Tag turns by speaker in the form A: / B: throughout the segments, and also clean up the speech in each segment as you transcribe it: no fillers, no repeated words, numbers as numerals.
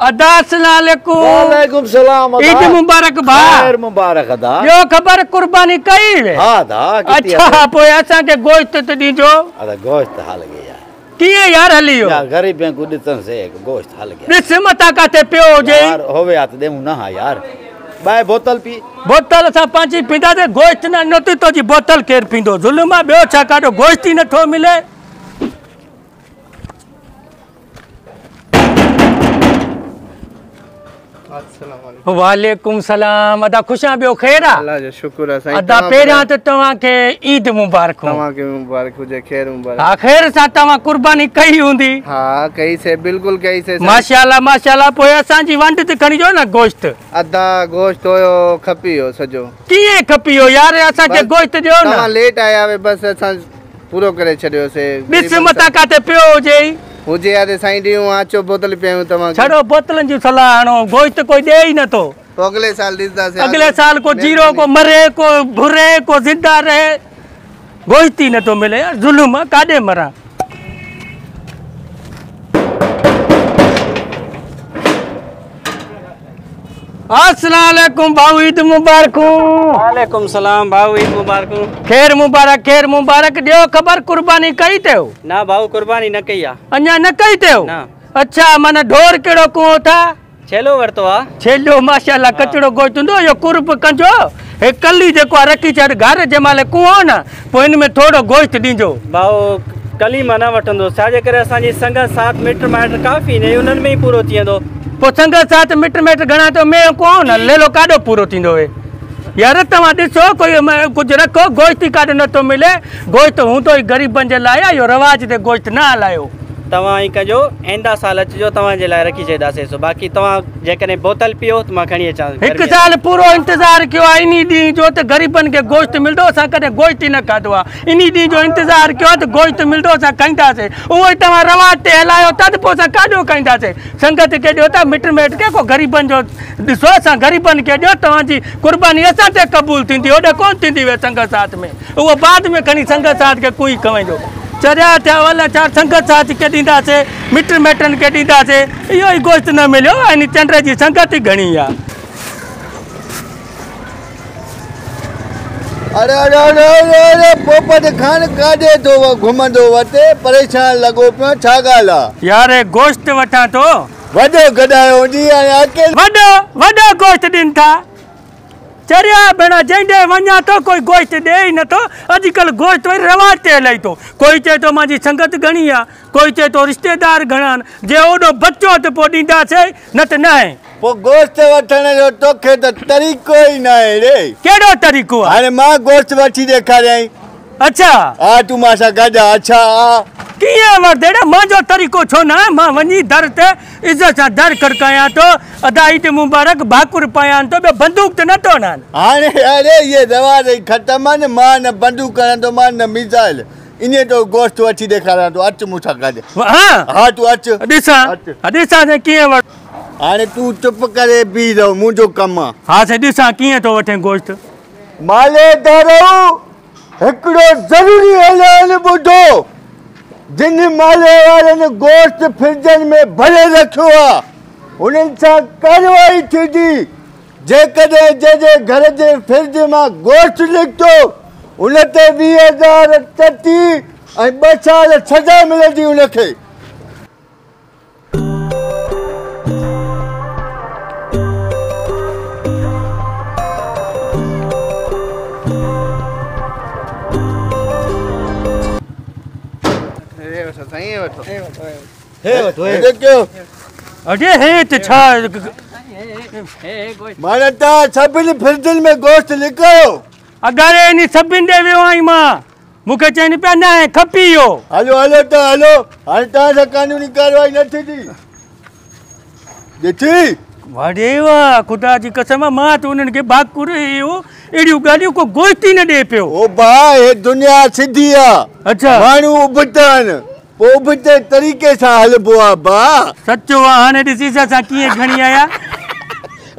A: वालेकुम सलाम।
B: ईद मुबारक भाउ।
A: खैर मुबारक अदा।
B: ॿियो ख़बर कुर्बानी कई वे?
A: हा दा।
B: अच्छा पोइ असांखे गोश्त त ॾिजो।
A: अदा गोश्त हल गया यार।
B: कीअं यार हलियो?
A: यार गरीबन को ॾिसण से गोश्त हल गया।
B: ॾिस मथां काथे पियो हुजे
A: यार होवे आ त ॾेऊं न हा यार। बाए बोतल पी।
B: बोतल असां पंहिंजी पींदासीं गोश्त न नथी तुंहिंजी बोतल केरु पींदो? ज़ुल्म आहे ॿियो छा काॾो गोश्त ई नथो मिले। वालेकुम सलाम। अदा खुशा ॿियो ख़ैर आहे?
C: अल्लाह जो शुक्र आहे साईं।
B: अदा पहिरियां त तव्हांखे ईद मुबारक।
C: तव्हांखे मुबारक हुजे। खैर मुबारक।
B: हा ख़ैर सां तव्हां कुर्बानी कई हूंदी।
C: हा कई से बिल्कुल कई से।
B: माशाल्लाह माशाल्लाह। पोइ असांजी वंड ते खणी जो न गोश्त।
C: अदा गोश्त हुयो खपी हो सजो।
B: कीअं खपी हो यार? असांखे गोश्त ॾियो न।
C: तव्हां लेट आया वे बस असां पूरो करे छॾियोसीं।
B: ॾिस मथां काथे पियो हुजे
C: हुजे आ त साईं ॾियूं अचो बोतल पियूं तव्हां।
B: छड़ो बोतलनि जी सलाह हणो। गोश्त कोई ॾे ई नथो।
C: तो अगले साल ॾिसंदासीं।
B: अगले साल को जीरो को मरे को भुरे को जिंदा रहे गोश्त ही नथो मिले यार। जुल्म काॾे मरा। अस्सलाम वालेकुम भाऊ। ईद मुबारक।
D: वालेकुम सलाम भाऊ। ईद मुबारक।
B: खैर मुबारक खैर मुबारक। ॾियो ख़बर कुर्बानी कई अथव?
D: ना भाऊ कुर्बानी न कई आहे।
B: अञा न कई अथव?
D: ना।
B: अच्छा माना ढोर कहिड़ो कुओं था?
D: छेलो वरितो आहे।
B: छेलो माशाल्लाह कचड़ो गोश्त हूंदो। इहो कुर्ब कंजो। हे कली जेको आहे रखी छॾ घर जे महिल कुओं न पोइ हिन में थोरो गोश्त ॾिजो।
D: भाऊ कली मां न वठंदो छाजे करे असांजी संगत साथ मिट माइट काफ़ी न उन्हनि में ई पूरो थी वेंदो।
B: पोइ संगत साथ मिट माइट घणा तो में कुओं न लेलो काॾो पूरो थींदो हुए यार। तव्हां ॾिसो कोई कुझु रखो। गोश्त ई काॾो नथो मिले। गोश्त हूंदो ई ग़रीबनि जे लाइ। इहो रवाज ते गोश्त न हलायो।
D: तव्हां ई कजो ईंदा साल अचिजो तव्हांजे लाइ रखी छॾींदासीं। सो बाक़ी तव्हां जेकॾहिं बोतल पियो त मां खणी अचां।
B: हिकु साल पूरो इंतज़ारु कयो आहे इन ॾींहं जो त ग़रीबनि खे गोश्त मिलंदो। असां कॾहिं गोश्त ई न खाधो आहे। इन ॾींहं जो इंतज़ारु कयो त गोश्त मिलंदो असां खाईंदासीं। उहो ई तव्हां रवाज ते हलायो था त पोइ असां काॾो खाईंदासीं। संगत खे ॾियो था मिट माइट खे को ग़रीबनि जो ॾिसो। असां ग़रीबनि खे ॾियो। तव्हांजी कुर्बानी असां ते क़बूल थींदी। होॾे कोन थींदी वे संगत साथ में। उहो बाद में खणी संगत साथ खे कुई खवाईंदो। चरिया थिया वला चार संगत साथ खे ॾींदासीं मिट माइटनि खे ॾींदासीं। इहो ई गोश्त न मिलियो। इन चंड जी संगत ई घणी आहे।
C: अरे अरे अरे अरे पोपट खान काॾे तो घुमंदो वटे परेशान लॻो पियो छा ॻाल्हि आहे?
B: यार गोश्त वठां थो।
C: वॾो गॾायो जी अकेले
B: वॾो वॾो गोश्त ॾिन था। चरिया भेण जंहिं वञा थो कोई गोश्त ॾे ई नथो। अॼुकल्ह गोश्त वरी रवाज ते हले थो। कोई चए थो मुंहिंजी संगत घणी आहे। कोई चए थो रिश्तेदार घणा आहिनि। जे ओॾो बचो त पोइ ॾींदासीं न त न आहे।
C: पोइ गोश्त वठण जो तोखे त तरीक़ो ई न आहे रे।
B: कहिड़ो तरीक़ो आहे?
C: हाणे मां गोश्त वठी ॾेखारियई।
B: अच्छा
C: हा तूं मां सां गॾु आहे। अच्छा
B: कीअं वठंदे? मुंहिंजो तरीक़ो छो न आहे? मां वञी दर ते इज़त सां दर खड़कायां थो। अदा ईद मुबारक भाकुर पायां थो। ॿियो बंदूक त नथो हणनि।
C: हाणे अरे इहे रवाज ई ख़तमु आहे न। मां न बंदूक हणंदो मां न मिसाइल। इन तो गोश्त वठी ॾेखारियां थो। अच मूंसां गॾु। हा तूं अच
B: ॾिसां ॾिसां कीअं वठ।
C: हाणे तूं चुप करे बीह रहो मुंहिंजो कमु आहे।
B: हा साईं ॾिसां कीअं थो वठे गोश्त।
C: माले दारो हिकिड़ो ज़रूरी ऐलान ॿुधो। जिन माले वारनि गोश्त फ्रिजनि में भरे रखियो आहे उन्हनि सां कारवाई थींदी। जेकॾहिं जंहिंजे घर जे फ्रिज मां गोश्त निकितो उन ते 20,000 टटी ऐं 2 साल सज़ा मिलंदी उनखे।
B: अरे हे त छा
C: माना तव्हां सभिनी फ्रिजनि में गोश्त लिकायो?
B: अगरि इन सभिनि ॾे वियो आहीं मां। मूंखे चवनि पिया न आहे खपी इहो।
C: हलो हलो त हलो। हाणे तव्हां सां कानूनी कारवाई न थींदी। ॾिठी
B: वाह वाह ख़ुदा जी कसम। मां त उन्हनि खे भाकुर इहो अहिड़ियूं ॻाल्हियूं को गोश्त ई न ॾे पियो।
C: ओ भाउ हे दुनिया सिधी आहे।
B: अच्छा
C: माण्हू उबता आहिनि पोइ उबते तरीक़े सां हलबो आहे भाउ।
B: सचो आहे। हाणे ॾिसी असां कीअं खणी आया।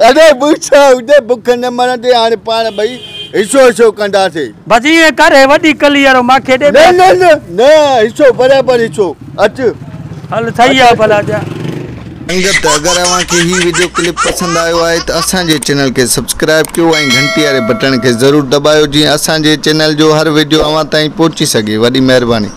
C: अरे बुछा उते बुख न मरंदे हाणे पाण भई हिसो हिसो कंदासीं।
B: बसि ईअं करे वॾी कली वारो मूंखे ॾे।
C: न न न न हिसो बराबरि हिसो। अच
B: हल सही आहे भला जा।
E: संगत अगर अव्हांखे ही वीडियो क्लिप पसंद आयो है तो असांजे चैनल के सब्सक्राइब कयो ऐं घंटी वाले बटन के जरूर दबायो जी असांजे चैनल जो हर वीडियो अव्हां ताईं पहुंची सके। वॾी महिरबानी।